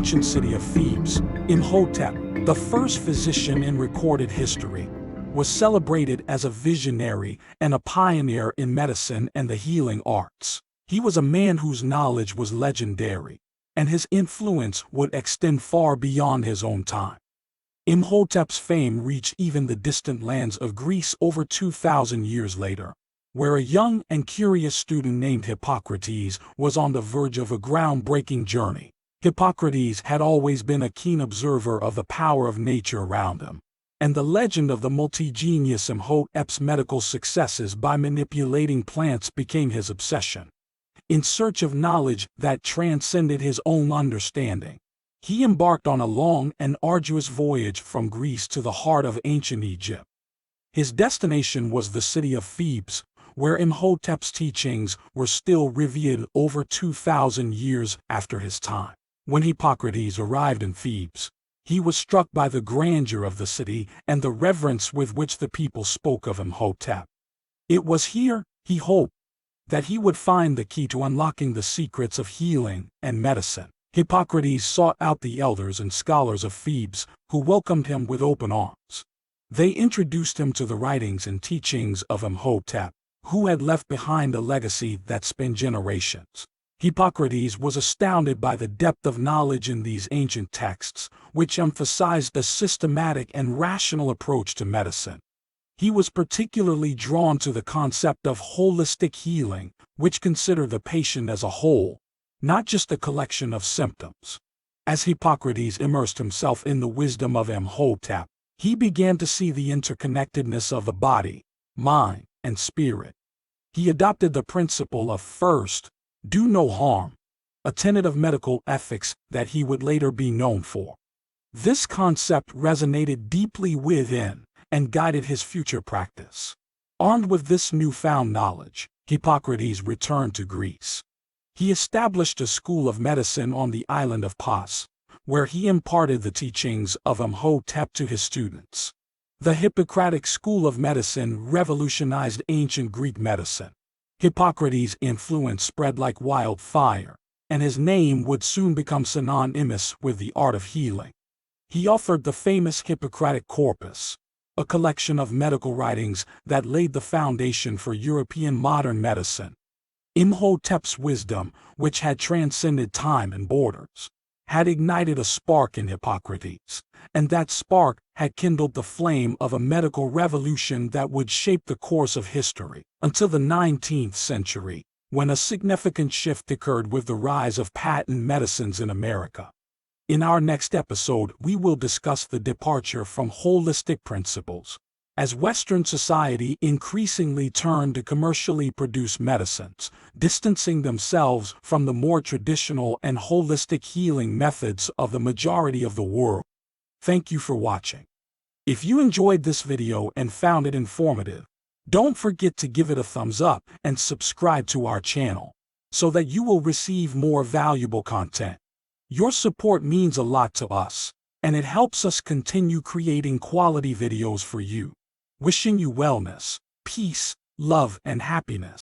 ancient city of Thebes, Imhotep, the first physician in recorded history, was celebrated as a visionary and a pioneer in medicine and the healing arts. He was a man whose knowledge was legendary, and his influence would extend far beyond his own time. Imhotep's fame reached even the distant lands of Greece over 2,000 years later, where a young and curious student named Hippocrates was on the verge of a groundbreaking journey. Hippocrates had always been a keen observer of the power of nature around him, and the legend of the multi-genius Imhotep's medical successes by manipulating plants became his obsession. In search of knowledge that transcended his own understanding, he embarked on a long and arduous voyage from Greece to the heart of ancient Egypt. His destination was the city of Thebes, where Imhotep's teachings were still revered over 2,000 years after his time. When Hippocrates arrived in Thebes, he was struck by the grandeur of the city and the reverence with which the people spoke of Imhotep. It was here, he hoped, that he would find the key to unlocking the secrets of healing and medicine. Hippocrates sought out the elders and scholars of Thebes, who welcomed him with open arms. They introduced him to the writings and teachings of Imhotep, who had left behind a legacy that spanned generations. Hippocrates was astounded by the depth of knowledge in these ancient texts, which emphasized a systematic and rational approach to medicine. He was particularly drawn to the concept of holistic healing, which considered the patient as a whole, not just a collection of symptoms. As Hippocrates immersed himself in the wisdom of Imhotep, he began to see the interconnectedness of the body, mind, and spirit. He adopted the principle of first, do no harm, a tenet of medical ethics that he would later be known for. This concept resonated deeply within and guided his future practice. Armed with this newfound knowledge, Hippocrates returned to Greece. He established a school of medicine on the island of Kos, where he imparted the teachings of Imhotep to his students. The Hippocratic school of medicine revolutionized ancient Greek medicine. Hippocrates' influence spread like wildfire, and his name would soon become synonymous with the art of healing. He authored the famous Hippocratic Corpus, a collection of medical writings that laid the foundation for European modern medicine. Imhotep's wisdom, which had transcended time and borders, had ignited a spark in Hippocrates, and that spark had kindled the flame of a medical revolution that would shape the course of history until the 19th century, when a significant shift occurred with the rise of patent medicines in America. In our next episode, we will discuss the departure from holistic principles, as Western society increasingly turned to commercially produced medicines, distancing themselves from the more traditional and holistic healing methods of the majority of the world. Thank you for watching. If you enjoyed this video and found it informative, don't forget to give it a thumbs up and subscribe to our channel, so that you will receive more valuable content. Your support means a lot to us, and it helps us continue creating quality videos for you. Wishing you wellness, peace, love, and happiness.